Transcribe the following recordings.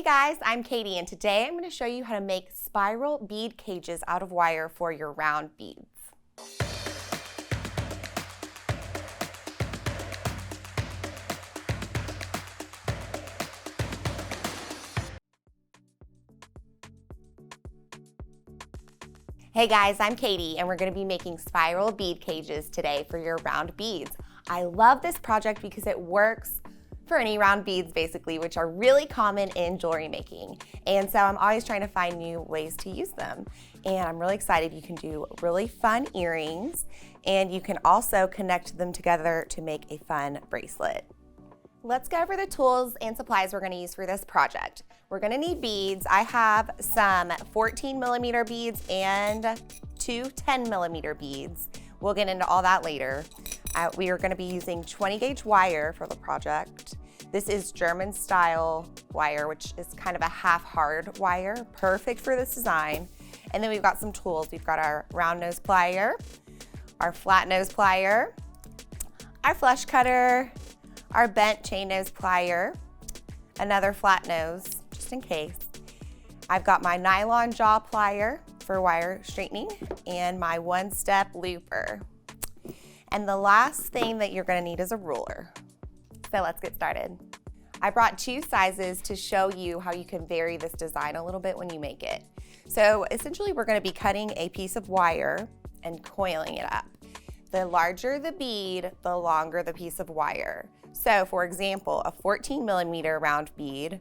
Hey guys, I'm Katie, and today I'm going to show you how to make spiral bead cages out of wire for your round beads. Hey guys, I'm Katie, and we're going to be making spiral bead cages today for your round beads. I love this project because it works for any round beads basically, which are really common in jewelry making. And so I'm always trying to find new ways to use them. And I'm really excited. You can do really fun earrings, and you can also connect them together to make a fun bracelet. Let's go over the tools and supplies we're going to use for this project. We're going to need beads. I have some 14mm beads and two 10mm beads. We'll get into all that later. We are going to be using 20 gauge wire for the project. This is German style wire, which is kind of a half hard wire, perfect for this design. And then we've got some tools. We've got our round nose plier, our flat nose plier, our flush cutter, our bent chain nose plier, another flat nose, just in case. I've got my nylon jaw plier for wire straightening and my one-step looper. And the last thing that you're going to need is a ruler. So let's get started. I brought two sizes to show you how you can vary this design a little bit when you make it. So essentially we're going to be cutting a piece of wire and coiling it up. The larger the bead, the longer the piece of wire. So for example, a 14mm round bead,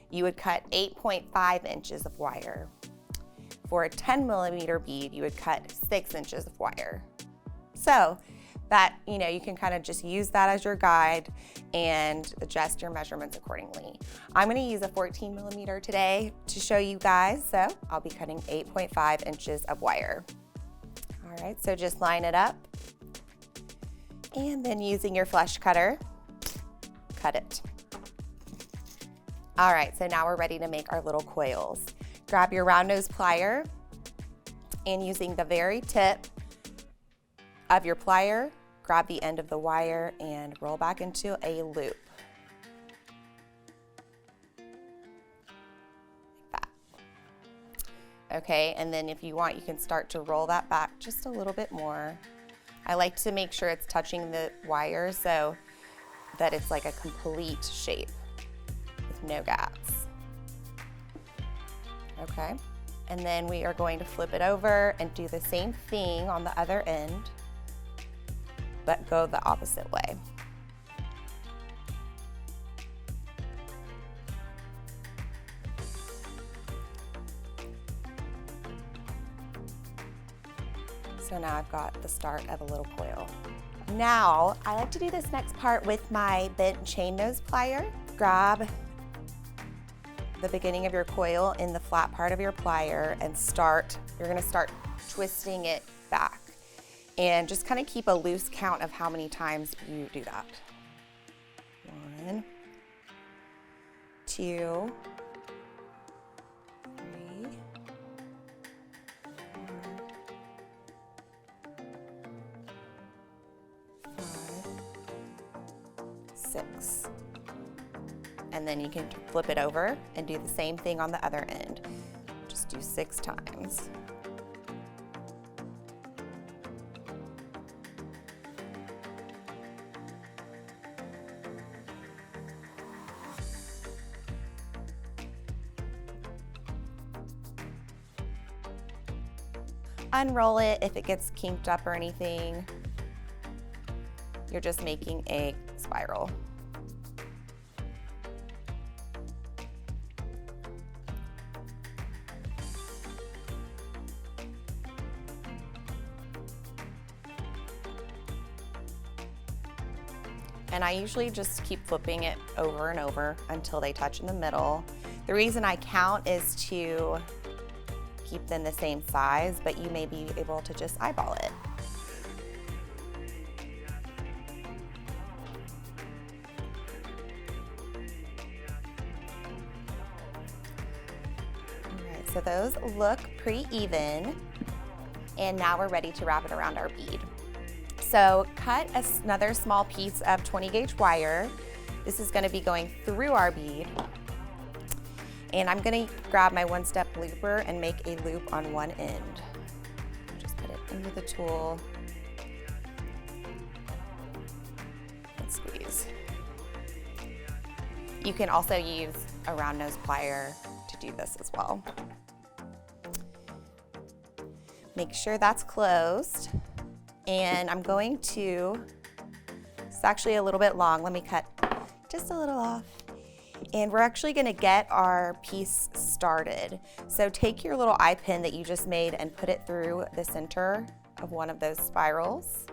you would cut 8.5 inches of wire. For a 10mm bead, you would cut 6 inches of wire. So that, you can kind of just use that as your guide and adjust your measurements accordingly. I'm going to use a 14mm today to show you guys, so I'll be cutting 8.5 inches of wire. All right, so just line it up, and then using your flush cutter, cut it. All right, so now we're ready to make our little coils. Grab your round nose plier, and using the very tip of your plier, grab the end of the wire and roll back into a loop. Like that. Okay, and then if you want, you can start to roll that back just a little bit more. I like to make sure it's touching the wire so that it's like a complete shape with no gaps. Okay, and then we are going to flip it over and do the same thing on the other end, but go the opposite way. So now I've got the start of a little coil. Now, I like to do this next part with my bent chain nose plier. Grab the beginning of your coil in the flat part of your plier and you're gonna start twisting it back. And just kind of keep a loose count of how many times you do that. 1, 2, 3, 4, 5, 6. And then you can flip it over and do the same thing on the other end. Just do 6 times. Unroll it if it gets kinked up or anything. You're just making a spiral. And I usually just keep flipping it over and over until they touch in the middle. The reason I count is to keep them the same size, but you may be able to just eyeball it. All right, so those look pretty even. And now we're ready to wrap it around our bead. So cut another small piece of 20 gauge wire. This is going to be going through our bead. And I'm gonna grab my one-step looper and make a loop on one end. Just put it into the tool and squeeze. You can also use a round nose plier to do this as well. Make sure that's closed. And I'm going to, it's actually a little bit long. Let me cut just a little off. And we're actually gonna get our piece started. So take your little eye pin that you just made and put it through the center of one of those spirals.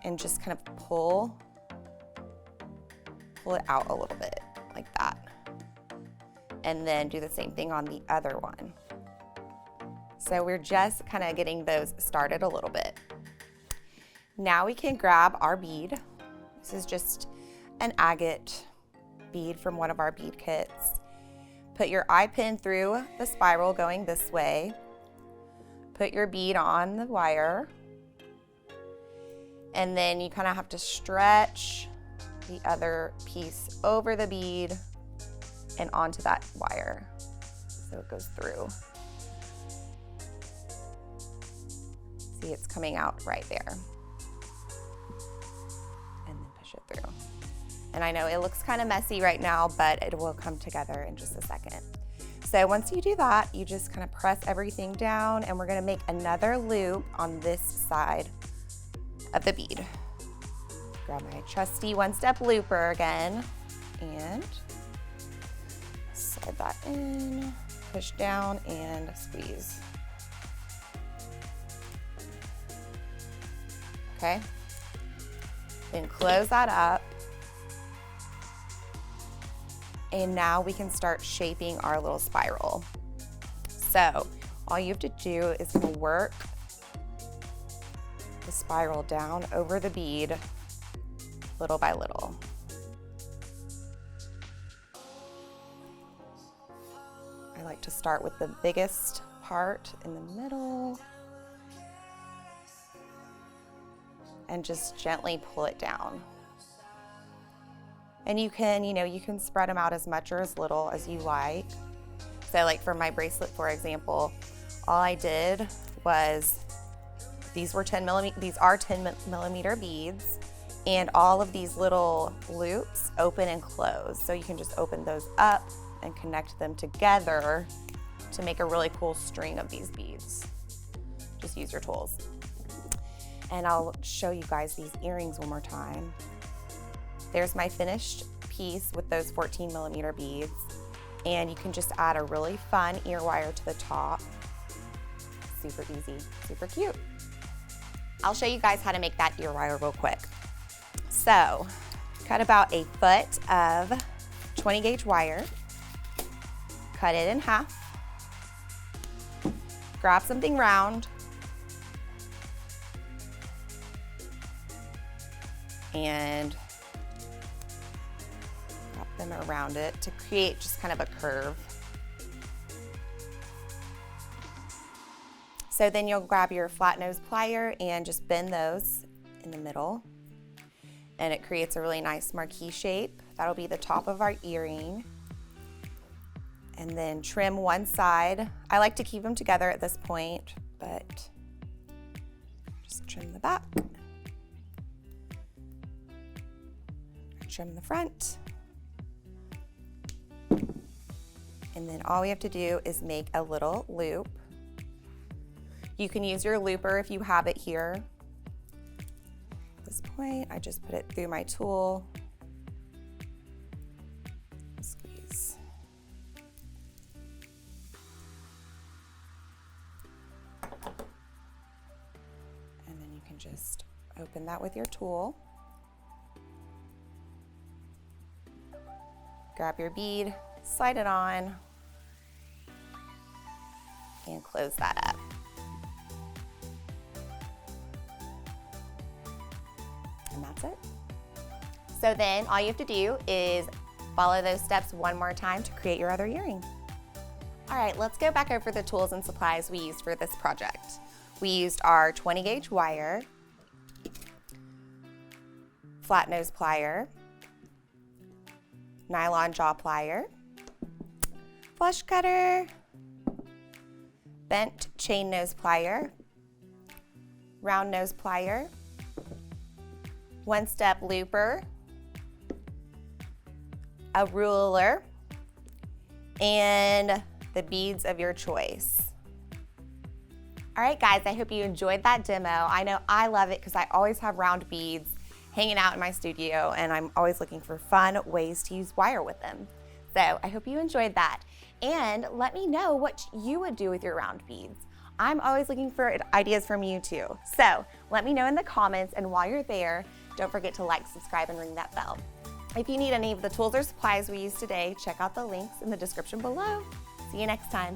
And just kind of pull it out a little bit, like that. And then do the same thing on the other one. So we're just kind of getting those started a little bit. Now we can grab our bead. This is just an agate bead from one of our bead kits. Put your eye pin through the spiral going this way. Put your bead on the wire. And then you kind of have to stretch the other piece over the bead and onto that wire so it goes through. See, it's coming out right there. And then push it through. And I know it looks kind of messy right now, but it will come together in just a second. So once you do that, you just kind of press everything down, and we're gonna make another loop on this side of the bead. Grab my trusty one-step looper again, and slide that in, push down, and squeeze. Okay, then close that up. And now we can start shaping our little spiral. So all you have to do is work the spiral down over the bead little by little. I like to start with the biggest part in the middle and just gently pull it down. And you can, you can spread them out as much or as little as you like. So like for my bracelet, for example, all I did was, these are 10 millimeter beads, and all of these little loops open and close. So you can just open those up and connect them together to make a really cool string of these beads. Just use your tools. And I'll show you guys these earrings one more time. There's my finished piece with those 14 millimeter beads. And you can just add a really fun ear wire to the top. Super easy, super cute. I'll show you guys how to make that ear wire real quick. So, cut about a foot of 20 gauge wire. Cut it in half. Grab something round. And wrap them around it to create just kind of a curve. So then you'll grab your flat nose plier and just bend those in the middle. And it creates a really nice marquee shape. That'll be the top of our earring. And then trim one side. I like to keep them together at this point, but just trim the back. Trim the front. And then all we have to do is make a little loop. You can use your looper if you have it here. At this point, I just put it through my tool. Squeeze. And then you can just open that with your tool. Grab your bead, slide it on, and close that up. And that's it. So then all you have to do is follow those steps one more time to create your other earring. All right, let's go back over the tools and supplies we used for this project. We used our 20 gauge wire, flat nose plier, nylon jaw plier, flush cutter, bent chain nose plier, round nose plier, one-step looper, a ruler, and the beads of your choice. All right, guys, I hope you enjoyed that demo. I know I love it because I always have round beads hanging out in my studio, and I'm always looking for fun ways to use wire with them. So I hope you enjoyed that. And let me know what you would do with your round beads. I'm always looking for ideas from you too. So let me know in the comments, and while you're there, don't forget to like, subscribe, and ring that bell. If you need any of the tools or supplies we used today, check out the links in the description below. See you next time.